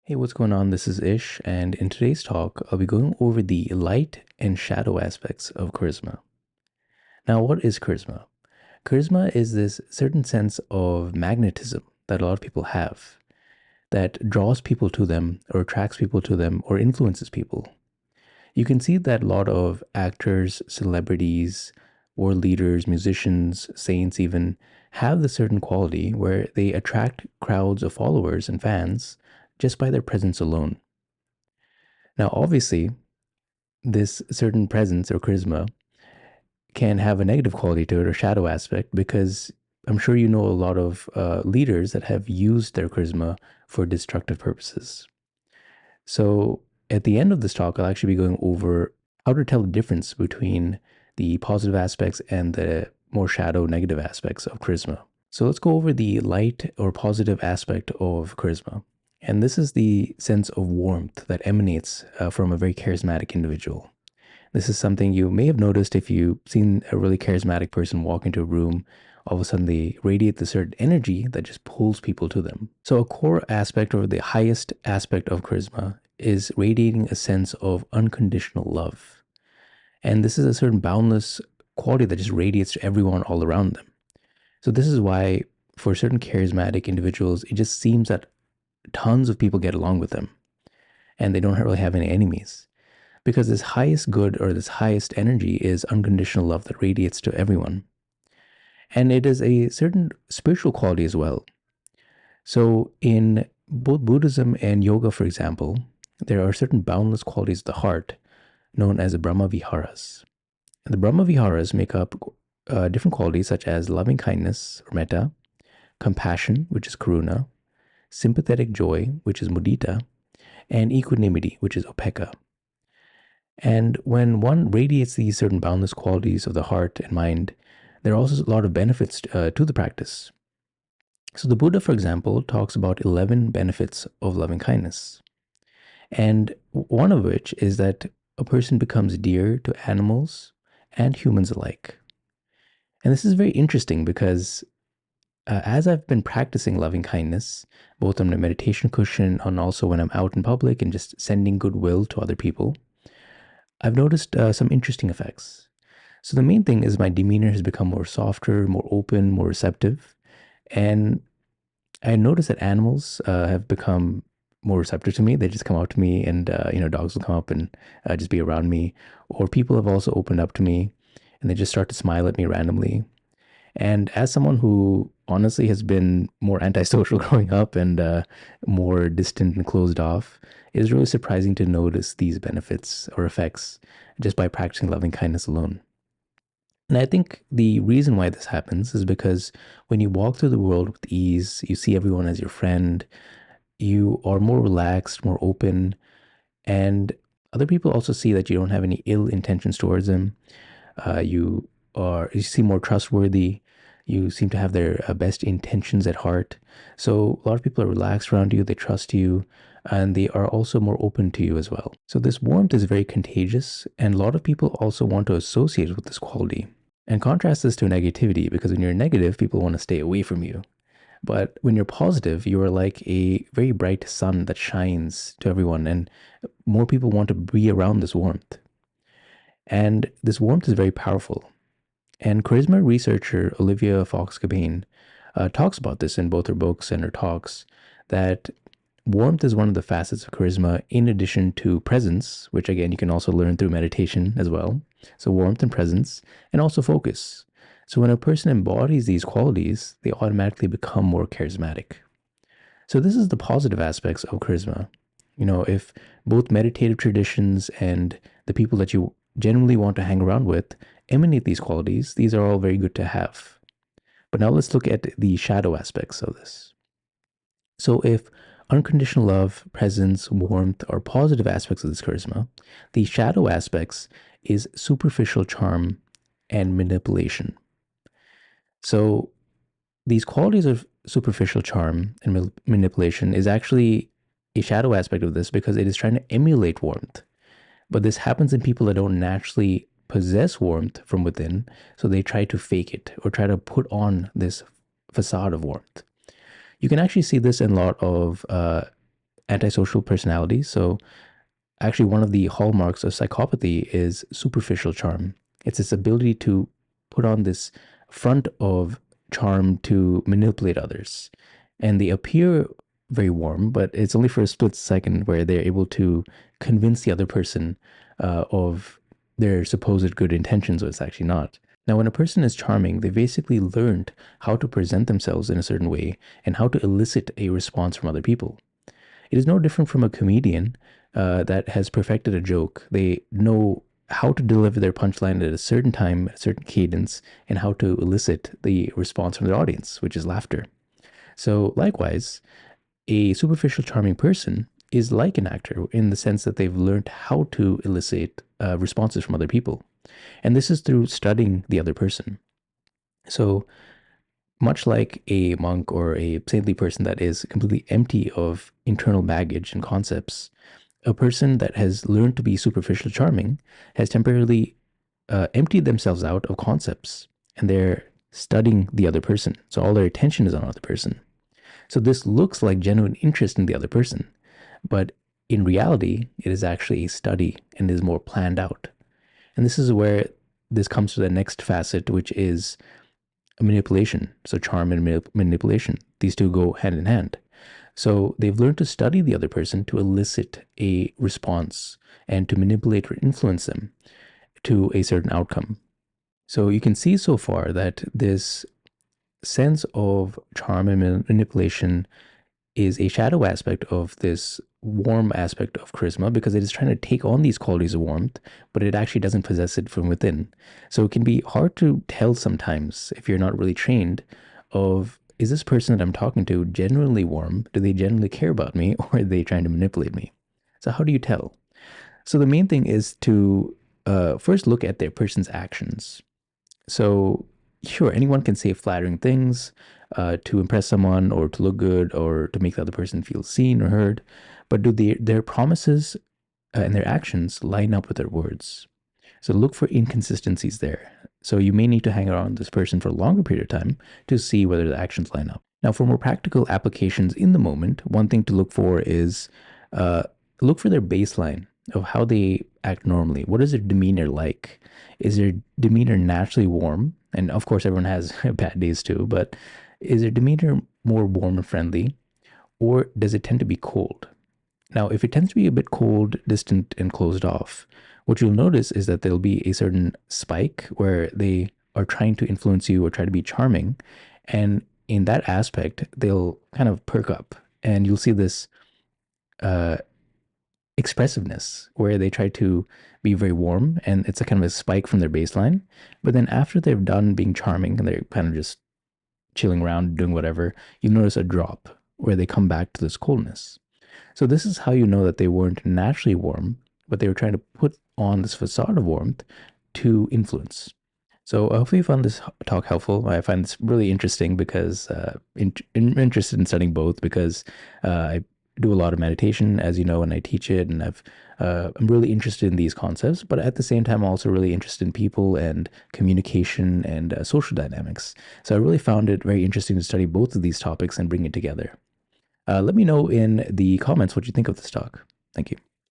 Hey, what's going on? This is Ish, and in today's talk, I'll be going over the light and shadow aspects of charisma. Now, what is charisma? Charisma is this certain sense of magnetism that a lot of people have that draws people to them, or attracts people to them, or influences people. You can see that a lot of actors, celebrities, world leaders, musicians, saints even have this certain quality where they attract crowds of followers and fans just by their presence alone. Now, obviously, this certain presence or charisma can have a negative quality to it or shadow aspect because I'm sure you know a lot of leaders that have used their charisma for destructive purposes. So at the end of this talk, I'll actually be going over how to tell the difference between the positive aspects and the more shadow negative aspects of charisma. So let's go over the light or positive aspect of charisma. And this is the sense of warmth that emanates from a very charismatic individual. This is something you may have noticed if you've seen a really charismatic person walk into a room. All of a sudden, they radiate this certain energy that just pulls people to them. So, a core aspect or the highest aspect of charisma is radiating a sense of unconditional love. And this is a certain boundless quality that just radiates to everyone all around them. So, this is why for certain charismatic individuals, it just seems that tons of people get along with them and they don't really have any enemies because this highest good or this highest energy is unconditional love that radiates to everyone. And it is a certain spiritual quality as well. So, in both Buddhism and yoga, for example, there are certain boundless qualities of the heart known as the Brahma Viharas. And the Brahma Viharas make up different qualities such as loving kindness or metta, compassion, which is karuna, sympathetic joy, which is mudita, and equanimity, which is upekkha. And when one radiates these certain boundless qualities of the heart and mind, there are also a lot of benefits to the practice. So, the Buddha, for example, talks about 11 benefits of loving kindness. And one of which is that a person becomes dear to animals and humans alike. And this is very interesting because as I've been practicing loving kindness, both on my meditation cushion and also when I'm out in public and just sending goodwill to other people, I've noticed some interesting effects. So the main thing is my demeanor has become more softer, more open, more receptive. And I noticed that animals have become more receptive to me. They just come out to me and, dogs will come up and just be around me. Or people have also opened up to me and they just start to smile at me randomly. And as someone who honestly has been more antisocial growing up and more distant and closed off, it is really surprising to notice these benefits or effects just by practicing loving kindness alone. And I think the reason why this happens is because when you walk through the world with ease, you see everyone as your friend, you are more relaxed, more open, and other people also see that you don't have any ill intentions towards them. You seem more trustworthy. You seem to have their best intentions at heart. So a lot of people are relaxed around you. They trust you, and they are also more open to you as well. So this warmth is very contagious, and a lot of people also want to associate with this quality. And contrast this to negativity, because when you're negative, people want to stay away from you. But when you're positive, you are like a very bright sun that shines to everyone, and more people want to be around this warmth. And this warmth is very powerful. And charisma researcher Olivia Fox-Cabane talks about this in both her books and her talks, that warmth is one of the facets of charisma in addition to presence, which again, you can also learn through meditation as well. So warmth and presence, and also focus. So when a person embodies these qualities, they automatically become more charismatic. So this is the positive aspects of charisma. If both meditative traditions and the people that you generally want to hang around with emanate these qualities, these are all very good to have. But now let's look at the shadow aspects of this. So if unconditional love, presence, warmth are positive aspects of this charisma, the shadow aspects is superficial charm and manipulation. So these qualities of superficial charm and manipulation is actually a shadow aspect of this because it is trying to emulate warmth. But this happens in people that don't naturally possess warmth from within, so they try to fake it or try to put on this facade of warmth. You can actually see this in a lot of antisocial personality. So actually, one of the hallmarks of psychopathy is superficial charm. It's this ability to put on this front of charm to manipulate others. And they appear very warm, but it's only for a split second where they're able to convince the other person of their supposed good intentions, when it's actually not. Now, when a person is charming, they basically learned how to present themselves in a certain way and how to elicit a response from other people. It is no different from a comedian that has perfected a joke. They know how to deliver their punchline at a certain time, a certain cadence, and how to elicit the response from their audience, which is laughter. So, likewise, a superficial charming person is like an actor in the sense that they've learned how to elicit responses from other people. And this is through studying the other person. So, much like a monk or a saintly person that is completely empty of internal baggage and concepts, a person that has learned to be superficial charming has temporarily emptied themselves out of concepts and they're studying the other person. So all their attention is on the other person. So this looks like genuine interest in the other person, but in reality, it is actually a study and is more planned out. And this is where this comes to the next facet, which is manipulation. So charm and manipulation, these two go hand in hand. So they've learned to study the other person to elicit a response and to manipulate or influence them to a certain outcome. So you can see so far that this sense of charm and manipulation is a shadow aspect of this warm aspect of charisma because it is trying to take on these qualities of warmth, but it actually doesn't possess it from within. So it can be hard to tell sometimes if you're not really trained of, is this person that I'm talking to genuinely warm? Do they genuinely care about me, or are they trying to manipulate me? So how do you tell? So the main thing is to first look at their person's actions. So sure, anyone can say flattering things to impress someone or to look good or to make the other person feel seen or heard, but do their promises and their actions line up with their words? So look for inconsistencies there. So you may need to hang around this person for a longer period of time to see whether the actions line up. Now, for more practical applications in the moment, one thing to look for is uh, look for their baseline of how they act normally. What is their demeanor like? Is their demeanor naturally warm? And of course, everyone has bad days too, but is their demeanor more warm and friendly, or does it tend to be cold? Now, if it tends to be a bit cold, distant, and closed off, what you'll notice is that there'll be a certain spike where they are trying to influence you or try to be charming. And in that aspect, they'll kind of perk up and you'll see this uh, expressiveness where they try to be very warm and it's a kind of a spike from their baseline. But then after they've done being charming and they're kind of just chilling around, doing whatever, you notice a drop where they come back to this coldness. So this is how you know that they weren't naturally warm, but they were trying to put on this facade of warmth to influence. So hopefully you found this talk helpful. I find this really interesting because I'm interested in studying both because I do a lot of meditation, as you know, and I teach it, and I'm really interested in these concepts. But at the same time, I'm also really interested in people and communication and social dynamics. So I really found it very interesting to study both of these topics and bring it together. Let me know in the comments what you think of this talk. Thank you.